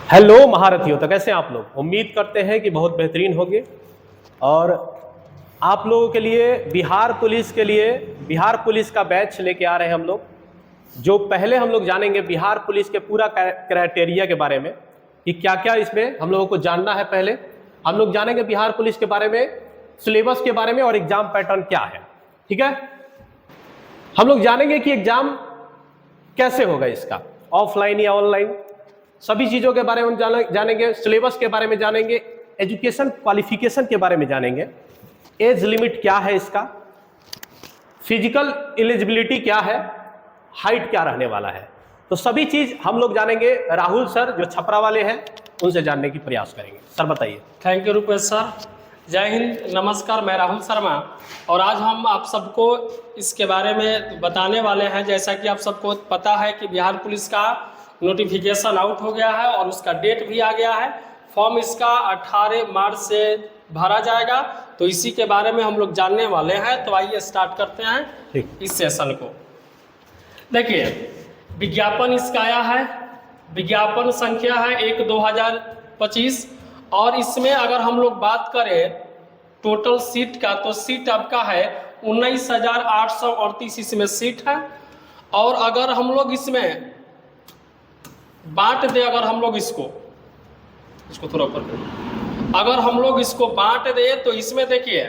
Hello महारथियों, तो कैसे हैं आप लोग। उम्मीद करते हैं कि बहुत बेहतरीन होंगे। और आप लोगों के लिए बिहार पुलिस का बैच लेके आ रहे हैं हम लोग। जो पहले हम लोग जानेंगे बिहार पुलिस के पूरा क्राइटेरिया के बारे में कि क्या क्या इसमें हम लोगों को जानना है। पहले हम लोग जानेंगे बिहार पुलिस के बारे में, सिलेबस के बारे में और एग्जाम पैटर्न क्या है। ठीक है, हम लोग जानेंगे कि एग्जाम कैसे होगा, इसका ऑफलाइन या ऑनलाइन, सभी चीजों के बारे में हम जानेंगे। सिलेबस के बारे में जानेंगे, एजुकेशन क्वालिफिकेशन के बारे में जानेंगे, एज लिमिट क्या है इसका, फिजिकल एलिजिबिलिटी क्या है, हाइट क्या रहने वाला है। तो सभी चीज हम लोग जानेंगे। राहुल सर जो छपरा वाले हैं उनसे जानने की प्रयास करेंगे। सर बताइए। Thank you Rupesh sir. जय हिंद, नमस्कार। मैं राहुल शर्मा और आज हम आप सबको इसके बारे में बताने वाले हैं। जैसा कि आप सबको पता है कि बिहार पुलिस का नोटिफिकेशन आउट हो गया है और उसका डेट भी आ गया है। फॉर्म इसका 18 मार्च से भरा जाएगा, तो इसी के बारे में हम लोग जानने वाले हैं। तो आइए स्टार्ट करते हैं इस सेशन को। देखिए, विज्ञापन इसका आया है, विज्ञापन संख्या है 1/2025 और इसमें अगर हम लोग बात करें टोटल सीट का, तो सीट आपका है 19,838 इसमें सीट है। और अगर हम लोग इसमें बांट दे, अगर हम लोग इसको थोड़ा ऊपर करें, अगर हम लोग इसको बांट दे तो इसमें देखिए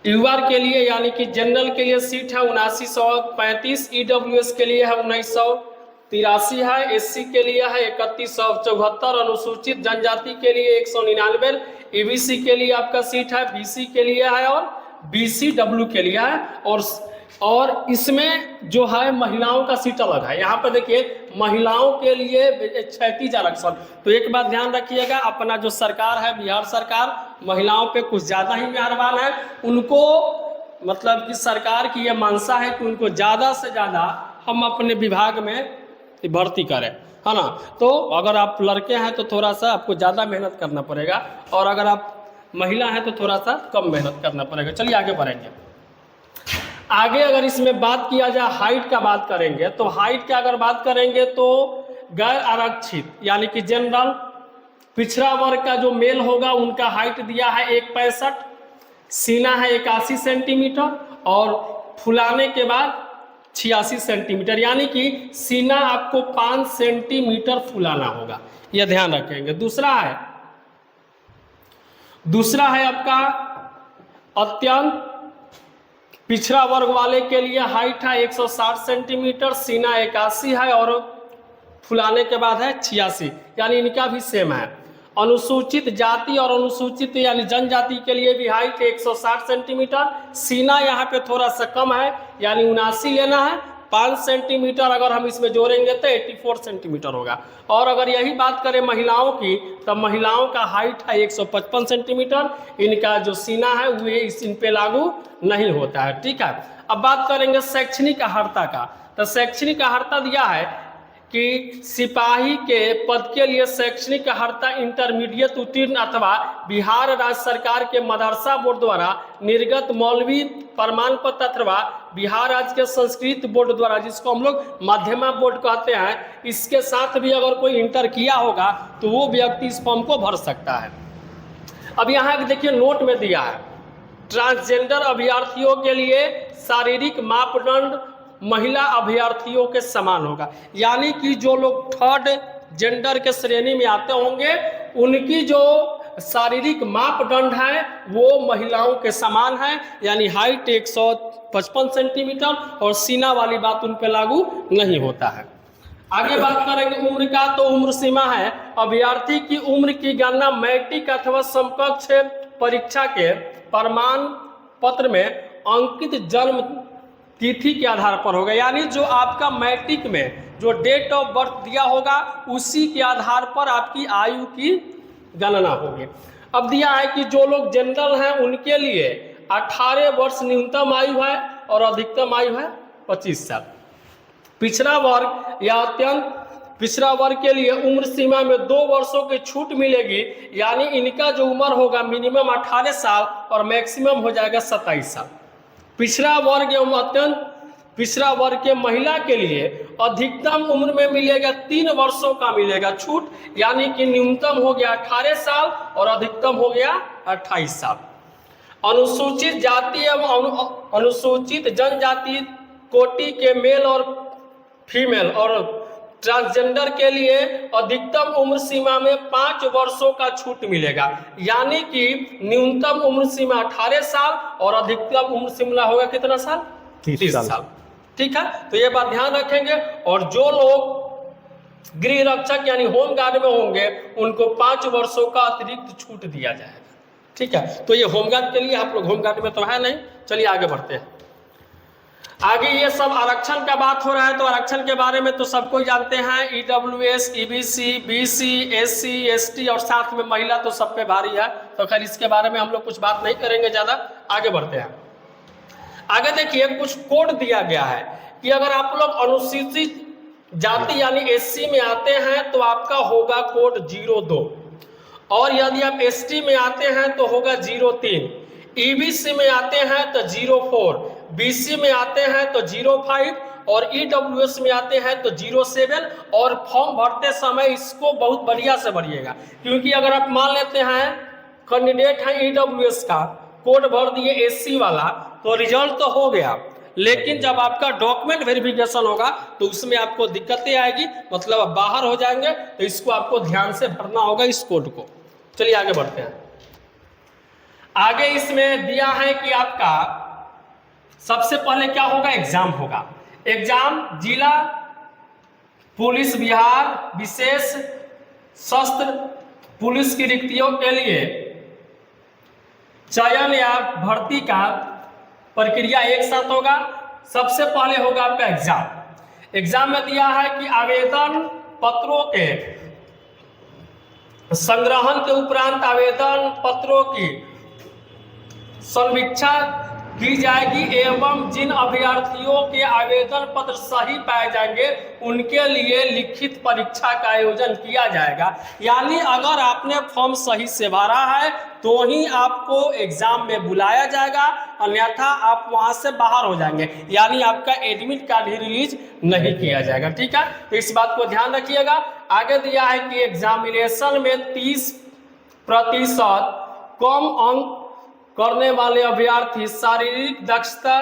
यूआर के लिए यानी कि जनरल के लिए सीट है 7935, ईडब्ल्यूएस के लिए है 1983 है, एससी के लिए है 3174, अनुसूचित जनजाति के लिए 199, ईबीसी के लिए आपका सीट है, बीसी के लिए है और बीसीडब्ल्यू के लिए है। और इसमें जो है महिलाओं का सीट अलग है। यहाँ पर देखिए महिलाओं के लिए क्षैतिज आरक्षण। तो एक बात ध्यान रखिएगा, अपना जो सरकार है बिहार सरकार महिलाओं पे कुछ ज़्यादा ही मेहरबान है। उनको मतलब कि सरकार की ये मंशा है कि उनको ज़्यादा से ज़्यादा हम अपने विभाग में भर्ती करें, है ना। तो अगर आप लड़के हैं तो थोड़ा सा आपको ज़्यादा मेहनत करना पड़ेगा और अगर आप महिला हैं तो थोड़ा सा कम मेहनत करना पड़ेगा। चलिए आगे बढ़ेंगे। आगे अगर इसमें बात किया जाए हाइट का बात करेंगे, तो हाइट का अगर बात करेंगे तो गैर आरक्षित यानी कि जनरल पिछड़ा वर्ग का जो मेल होगा उनका हाइट दिया है 1.65, सीना है 81 सेंटीमीटर और फुलाने के बाद 86 सेंटीमीटर, यानी कि सीना आपको 5 सेंटीमीटर फुलाना होगा, यह ध्यान रखेंगे। दूसरा है आपका अत्यंत पिछड़ा वर्ग वाले के लिए हाइट है 160 सेंटीमीटर, सीना 81 है और फुलाने के बाद है 86, यानी इनका भी सेम है। अनुसूचित जाति और अनुसूचित यानी जनजाति के लिए भी हाइट 160 सेंटीमीटर, सीना यहाँ पे थोड़ा सा कम है यानी 79 लेना है, 5 सेंटीमीटर अगर हम इसमें जोड़ेंगे तो 84 सेंटीमीटर होगा। और अगर यही बात करें महिलाओं की, तब महिलाओं का हाइट है 155 सेंटीमीटर, इनका जो सीना है वो इन पे लागू नहीं होता है। ठीक है, अब बात करेंगे शैक्षणिक अर्हता का। तो शैक्षणिक अर्हता दिया है कि सिपाही के पद के लिए शैक्षणिक अर्हता इंटरमीडिएट उत्तीर्ण अथवा बिहार राज्य सरकार के मदरसा बोर्ड द्वारा निर्गत मौलवी प्रमाण पत्र अथवा बिहार राज्य के संस्कृत बोर्ड द्वारा, जिसको हम लोग मध्यमा बोर्ड कहते हैं, इसके साथ भी अगर कोई इंटर किया होगा तो वो व्यक्ति इस फॉर्म को भर सकता है। अब यहाँ देखिए नोट में दिया है ट्रांसजेंडर अभ्यर्थियों के लिए शारीरिक मापदंड महिला अभ्यर्थियों के समान होगा, यानी कि जो लोग थर्ड जेंडर के श्रेणी में आते होंगे उनकी जो शारीरिक मापदंड है वो महिलाओं के समान है, यानी हाइट 155 सेंटीमीटर और सीना वाली बात उन पर लागू नहीं होता है। आगे बात करेंगे उम्र का, तो उम्र सीमा है अभ्यर्थी की उम्र की गणना मैट्रिक अथवा समकक्ष परीक्षा के प्रमाण पत्र में अंकित जन्म तिथि के आधार पर होगा, यानी जो आपका मैट्रिक में जो डेट ऑफ बर्थ दिया होगा उसी के आधार पर आपकी आयु की गणना होगी। अब दिया है कि जो लोग जनरल हैं उनके लिए 18 वर्ष न्यूनतम आयु है और अधिकतम आयु है 25 साल। पिछड़ा वर्ग या अत्यंत पिछड़ा वर्ग के लिए उम्र सीमा में 2 वर्षों की छूट मिलेगी, यानी इनका जो उम्र होगा मिनिमम 18 साल और मैक्सिमम हो जाएगा 27 साल। पिछड़ा वर्ग एवं अत्यंत पिछड़ा वर्ग के महिला के लिए अधिकतम उम्र में मिलेगा 3 वर्षों का मिलेगा छूट, यानी कि न्यूनतम हो गया 18 साल और अधिकतम हो गया 28 साल। अनुसूचित जाति एवं अनुसूचित जनजाति कोटि के मेल और फीमेल और ट्रांसजेंडर के लिए अधिकतम उम्र सीमा में 5 वर्षों का छूट मिलेगा, यानी कि न्यूनतम उम्र सीमा 18 साल और अधिकतम उम्र सीमा होगा कितना साल? 30 साल। ठीक है, तो ये बात ध्यान रखेंगे। और जो लोग गृह रक्षक यानी होम गार्ड में होंगे उनको 5 वर्षों का अतिरिक्त छूट दिया जाएगा। ठीक है, तो ये होम गार्ड के लिए, आप लोग होम गार्ड में तो है नहीं। चलिए आगे बढ़ते हैं। आगे ये सब आरक्षण का बात हो रहा है, तो आरक्षण के बारे में तो सबको जानते हैं। EWS, EBC, BC, SC, ST और साथ में महिला तो सब पे भारी है, तो खैर इसके बारे में हम लोग कुछ बात नहीं करेंगे ज़्यादा। आगे बढ़ते हैं। आगे देखिए कुछ कोड दिया गया है कि अगर आप लोग अनुसूचित जाति यानी एससी में आते हैं तो आपका होगा कोड 02, और यदि आप एसटी में आते हैं तो होगा 03, ईबीसी में आते हैं तो 04, बीसी में आते हैं तो 05 और ईडब्ल्यूएस में आते हैं तो 07। और फॉर्म भरते समय इसको बहुत बढ़िया से भरिएगा, क्योंकि अगर आप मान लेते हैं कैंडिडेट है ईडब्ल्यूएस का, कोड भर दिए एससी वाला, तो रिजल्ट तो हो गया, लेकिन जब आपका डॉक्यूमेंट वेरिफिकेशन होगा तो उसमें आपको दिक्कतें आएगी, मतलब आप बाहर हो जाएंगे। तो इसको आपको ध्यान से भरना होगा इस कोड को। चलिए आगे बढ़ते हैं। आगे इसमें दिया है कि आपका सबसे पहले क्या होगा, एग्जाम होगा। एग्जाम जिला पुलिस बिहार विशेष सशस्त्र पुलिस की रिक्तियों के लिए चयन या भर्ती का प्रक्रिया एक साथ होगा। सबसे पहले होगा आपका एग्जाम। एग्जाम में दिया है कि आवेदन पत्रों के संग्रहण के उपरांत आवेदन पत्रों की समीक्षा की जाएगी एवं जिन अभ्यर्थियों के आवेदन पत्र सही पाए जाएंगे उनके लिए लिखित परीक्षा का आयोजन किया जाएगा। यानी अगर आपने फॉर्म सही से भरा है तो ही आपको एग्जाम में बुलाया जाएगा, अन्यथा आप वहां से बाहर हो जाएंगे, यानी आपका एडमिट कार्ड ही रिलीज नहीं किया जाएगा। ठीक है, तो इस बात को ध्यान रखिएगा। आगे दिया है कि एग्जामिनेशन में 30% कम अंक करने वाले अभ्यर्थी शारीरिक दक्षता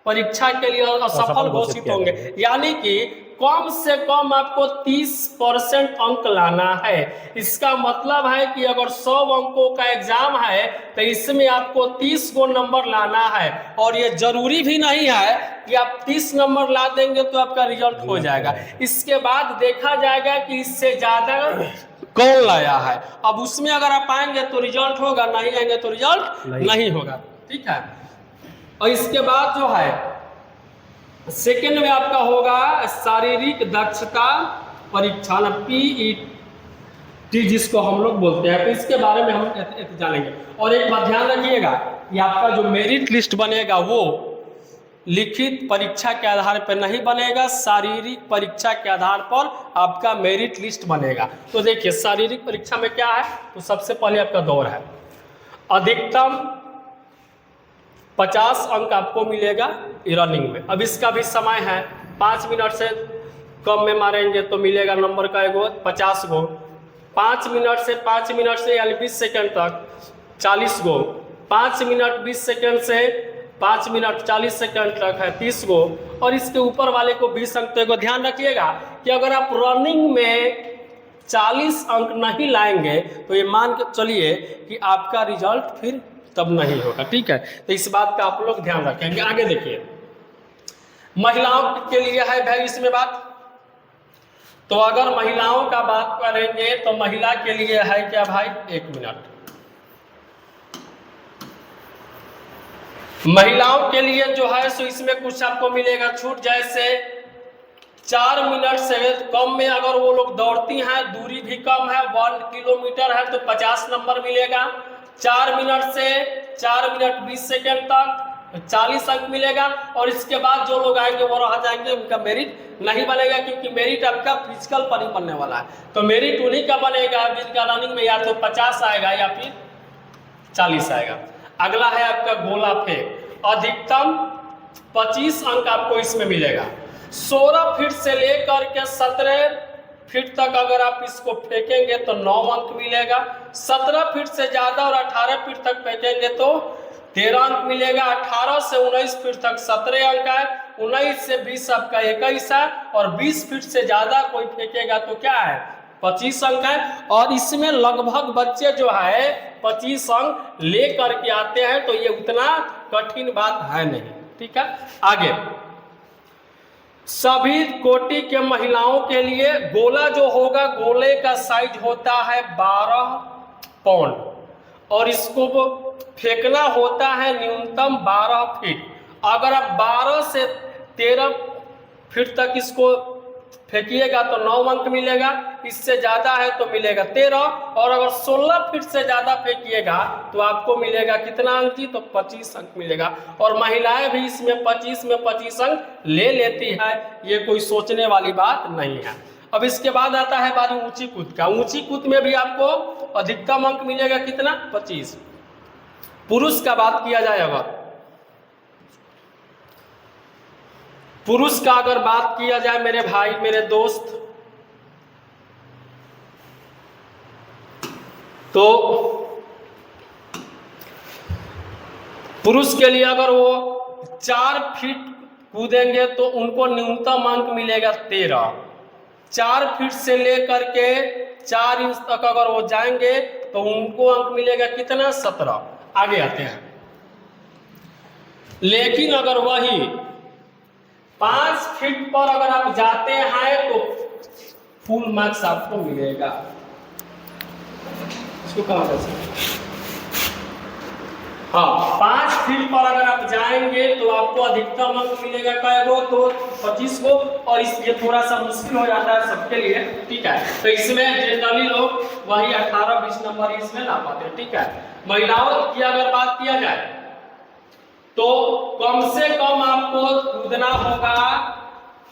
परीक्षा के लिए असफल घोषित होंगे, यानी कि कम से कम आपको 30% अंक लाना है। इसका मतलब है कि अगर 100 अंकों का एग्जाम है तो इसमें आपको 30 को नंबर लाना है, और ये जरूरी भी नहीं है कि आप 30 नंबर ला देंगे तो आपका रिजल्ट हो जाएगा। इसके बाद देखा जाएगा कि इससे ज्यादा कौन लाया है। अब उसमें अगर आप आएंगे तो रिजल्ट होगा, नहीं आएंगे तो रिजल्ट नहीं होगा। ठीक है, और इसके बाद जो है सेकेंड में आपका होगा शारीरिक दक्षता परीक्षा, PET जिसको हम लोग बोलते हैं। तो इसके बारे में हम जानेंगे। और एक बात ध्यान रखिएगा कि आपका जो मेरिट लिस्ट बनेगा वो लिखित परीक्षा के आधार पर नहीं बनेगा, शारीरिक परीक्षा के आधार पर आपका मेरिट लिस्ट बनेगा। तो देखिए शारीरिक परीक्षा में क्या है, तो सबसे पहले आपका दौड़ है, अधिकतम 50 अंक आपको मिलेगा रनिंग में। अब इसका भी समय है, 5 मिनट से कम में मारेंगे तो मिलेगा नंबर का एगो 50 गो, 5 मिनट से यानी 20 सेकेंड तक 40 गो, 5 मिनट 20 सेकेंड से 5 मिनट 40 सेकेंड तक है 30 गो, और इसके ऊपर वाले को 20 अंक। तो ध्यान रखिएगा कि अगर आप रनिंग में 40 अंक नहीं लाएंगे तो ये मान के चलिए कि आपका रिजल्ट फिर तब नहीं होगा। ठीक है, तो इस बात का आप लोग ध्यान रखेंगे। आगे देखिए महिलाओं के लिए है भाई इसमें बात, तो अगर महिलाओं का बात करेंगे तो महिला के लिए है क्या भाई, 1 मिनट। महिलाओं के लिए जो है सो इसमें कुछ आपको मिलेगा छूट, जैसे 4 मिनट से कम में अगर वो लोग दौड़ती हैं, दूरी भी कम है, 1 किलोमीटर है, तो 50 नंबर मिलेगा। 4 मिनट से 4 मिनट 20 सेकेंड तक 40 अंक मिलेगा। और इसके बाद जो लोग आएंगे वो रह जाएंगे, उनका मेरिट नहीं बनेगा, क्योंकि मेरिट आपका फिजिकल पर ही बनने वाला है। तो मेरिट उन्हीं का बनेगा जिनका रनिंग में या तो 50 आएगा या फिर 40 आएगा। अगला है आपका गोला फेंक, अधिकतम 25 अंक आपको इसमें मिलेगा। 16 फीट से लेकर के 17 फीट तक अगर आप इसको फेंकेंगे तो 9 अंक मिलेगा। 17 फीट से ज्यादा और 18 फीट तक फेंकेंगे तो 13 अंक मिलेगा। 18 से 19 फीट तक 17 अंक है। 19 से 20 आपका 21 है। और 20 फीट से ज्यादा कोई फेंकेगा तो क्या है, 25 अंक है। और इसमें लगभग बच्चे जो है 25 अंक ले करके आते हैं, तो ये उतना कठिन बात है नहीं। ठीक है, आगे सभी कोटि के महिलाओं के लिए गोला जो होगा, गोले का साइज होता है 12 पाउंड और इसको फेंकना होता है न्यूनतम 12 फीट। अगर आप 12 से 13 फीट तक इसको फेंकिएगा तो 9 अंक मिलेगा, इससे ज्यादा है तो मिलेगा 13, और अगर 16 फीट से ज्यादा फेंकिएगा तो आपको मिलेगा कितना अंक जी, तो 25 अंक मिलेगा। और महिलाएं भी इसमें 25 में 25 अंक ले लेती है, ये कोई सोचने वाली बात नहीं है। अब इसके बाद आता है बारी ऊंची कूद का। ऊंची कूद में भी आपको अधिकतम अंक मिलेगा कितना, 25। पुरुष का बात किया जाए, अगर पुरुष का अगर बात किया जाए मेरे भाई मेरे दोस्त, तो पुरुष के लिए अगर वो 4 फीट कूदेंगे तो उनको न्यूनतम अंक मिलेगा 13। 4 फीट से लेकर के 4 इंच तक अगर वो जाएंगे तो उनको अंक मिलेगा कितना, 17। आगे आते हैं। लेकिन अगर वही 5 फीट पर अगर आप जाते हैं तो फुल मार्क्स आपको मिलेगा। इसको कहाँ कर सकते, हाँ 5 फीट पर अगर आप जाएंगे तो आपको अधिकतम अंक मिलेगा कै गो, तो 25 को। और ये थोड़ा सा मुश्किल हो जाता है सबके लिए, ठीक है। तो इसमें जनरली लोग वही 18-20 नंबर इसमें ला पाते हैं, ठीक है। महिलाओं की अगर बात किया जाए तो कम से कम आपको कूदना होगा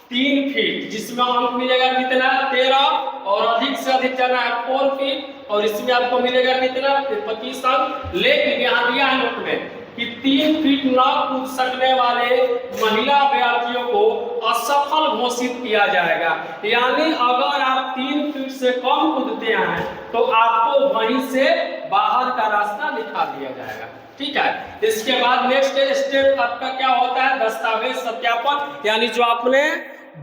3 फीट, जिसमें अंक मिलेगा कितना, 13, और अधिक से अधिक जाना है 4 फीट, और इसमें आपको मिलेगा कितना, 25 अंक। लेकिन यहाँ दिया है नोट में कि 3 फीट न कूद सकने वाले महिला अभ्यर्थियों को असफल घोषित किया जाएगा। यानी अगर आप 3 फीट से कम कूदते हैं तो आपको वहीं से बाहर का रास्ता दिखा दिया जाएगा, ठीक है। इसके बाद नेक्स्ट स्टेप आपका क्या होता है, दस्तावेज सत्यापन। यानी जो आपने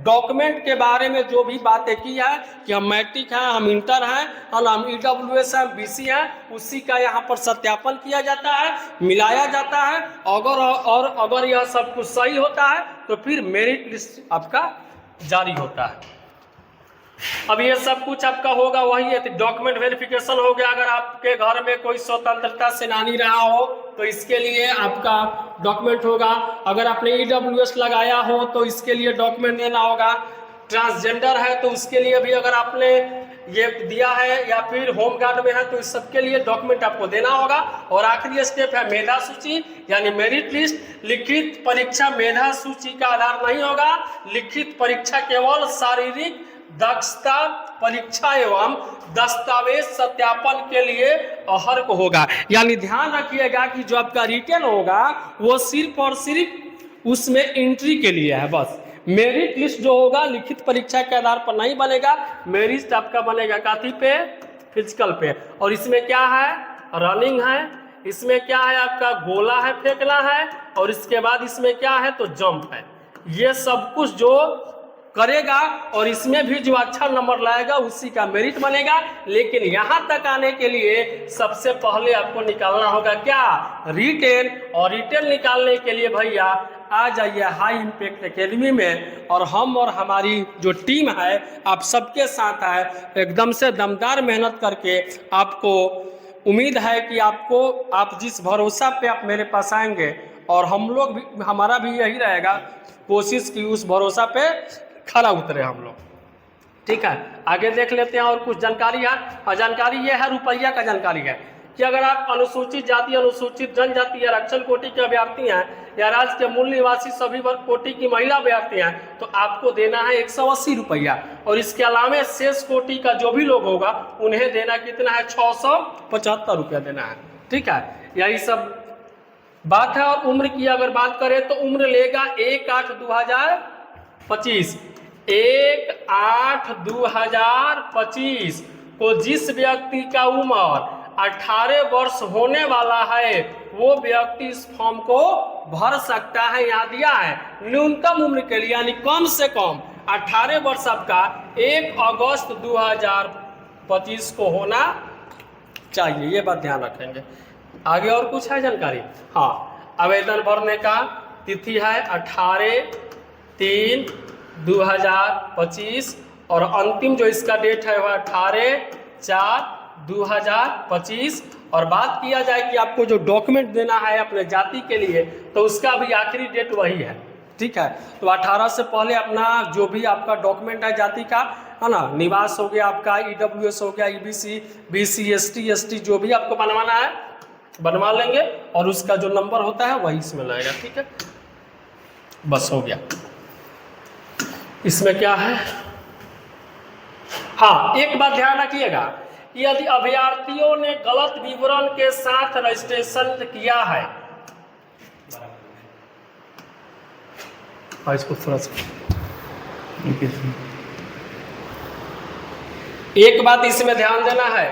डॉक्यूमेंट के बारे में जो भी बातें की है कि हम मैट्रिक हैं, हम इंटर हैं, और हम EWS हैं, BC हैं, उसी का यहाँ पर सत्यापन किया जाता है, मिलाया जाता है। अगर यह सब कुछ सही होता है तो फिर मेरिट लिस्ट आपका जारी होता है। अब ये सब कुछ आपका होगा, वही डॉक्यूमेंट वेरिफिकेशन हो गया। अगर आपके घर में कोई स्वतंत्रता सेनानी रहा हो तो इसके लिए आपका डॉक्यूमेंट होगा। अगर आपने EWS लगाया हो तो इसके लिए डॉक्यूमेंट देना होगा। ट्रांसजेंडर है तो उसके लिए भी अगर आपने ये दिया है, या फिर होम गार्ड में है तो इस सब के लिए डॉक्यूमेंट आपको देना होगा। और आखिरी स्टेप है मेधा सूची, यानी मेरिट लिस्ट। लिखित परीक्षा मेधा सूची का आधार नहीं होगा। लिखित परीक्षा केवल शारीरिक दक्षता परीक्षा एवं दस्तावेज सत्यापन के लिए अहर्क होगा। यानी ध्यान रखिएगा कि जो आपका रिटन होगा वो सिर्फ और सिर्फ उसमें एंट्री के लिए है बस। मेरिट लिस्ट जो होगा लिखित परीक्षा के आधार पर नहीं बनेगा। मेरिट आपका बनेगा काथी पे, फिजिकल पे। और इसमें क्या है, रनिंग है, इसमें क्या है आपका गोला है, फेंकना है, और इसके बाद इसमें क्या है तो जंप है। ये सब कुछ जो करेगा और इसमें भी जो अच्छा नंबर लाएगा उसी का मेरिट बनेगा। लेकिन यहाँ तक आने के लिए सबसे पहले आपको निकालना होगा क्या, रिटेन। और रिटेन निकालने के लिए भैया आ जाइए हाई इम्पैक्ट एकेडमी में, और हम और हमारी जो टीम है आप सबके साथ है, एकदम से दमदार मेहनत करके आपको उम्मीद है कि आपको, आप जिस भरोसा पे आप मेरे पास आएंगे, और हम लोग भी, हमारा भी यही रहेगा कोशिश की उस भरोसा पे खरा उतरे हम लोग, ठीक है। आगे देख लेते हैं और कुछ जानकारी है। और जानकारी ये है, रुपया का जानकारी है कि अगर आप अनुसूचित जाति, अनुसूचित जनजाति या आरक्षण कोटि के अभ्यर्थी हैं, या राज्य के मूल निवासी सभी वर्ग कोटि की महिला अभ्यर्थी हैं, तो आपको देना है 180 रुपया। और इसके अलावा शेष कोटि का जो भी लोग होगा उन्हें देना कितना है, 675 रुपया देना है, ठीक है। यही सब बात है। और उम्र की अगर बात करें तो उम्र लेगा 1/8/2025। 1/8/2025 को जिस व्यक्ति का उम्र 18 वर्ष होने वाला है वो व्यक्ति इस फॉर्म को भर सकता है। यहाँ दिया है न्यूनतम उम्र के लिए यानी कम से कम 18 वर्ष आपका 1 अगस्त 2025 को होना चाहिए, ये बात ध्यान रखेंगे। आगे और कुछ है जानकारी? हाँ, आवेदन भरने का तिथि है 18/3/2025 और अंतिम जो इसका डेट है वह 18/4/2025। और बात किया जाए कि आपको जो डॉक्यूमेंट देना है अपने जाति के लिए तो उसका भी आखिरी डेट वही है, ठीक है। तो 18 से पहले अपना जो भी आपका डॉक्यूमेंट है जाति का, है ना, निवास हो गया आपका, EWS हो गया, EBC, BC, ST, ST जो भी आपको बनवाना है बनवा लेंगे और उसका जो नंबर होता है वही इसमें लगेगा, ठीक है। बस हो गया। इसमें क्या है? हाँ, एक बात ध्यान रखिएगा, यदि अभ्यर्थियों ने गलत विवरण के साथ रजिस्ट्रेशन किया है, इसको थोड़ा सा एक बात इसमें ध्यान देना है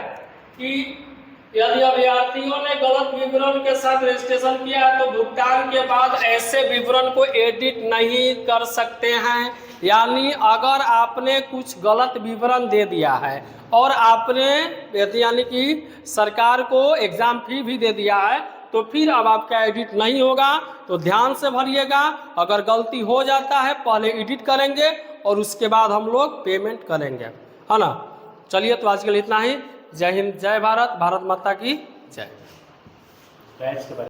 कि यदि अभ्यर्थियों ने गलत विवरण के साथ रजिस्ट्रेशन किया है तो भुगतान के बाद ऐसे विवरण को एडिट नहीं कर सकते हैं। यानी अगर आपने कुछ गलत विवरण दे दिया है और आपने यानी कि सरकार को एग्जाम फी भी दे दिया है तो फिर अब आपका एडिट नहीं होगा। तो ध्यान से भरिएगा, अगर गलती हो जाता है पहले एडिट करेंगे और उसके बाद हम लोग पेमेंट करेंगे, है ना। चलिए, तो आज के लिए इतना ही। जय हिंद, जय भारत, भारत माता की जय।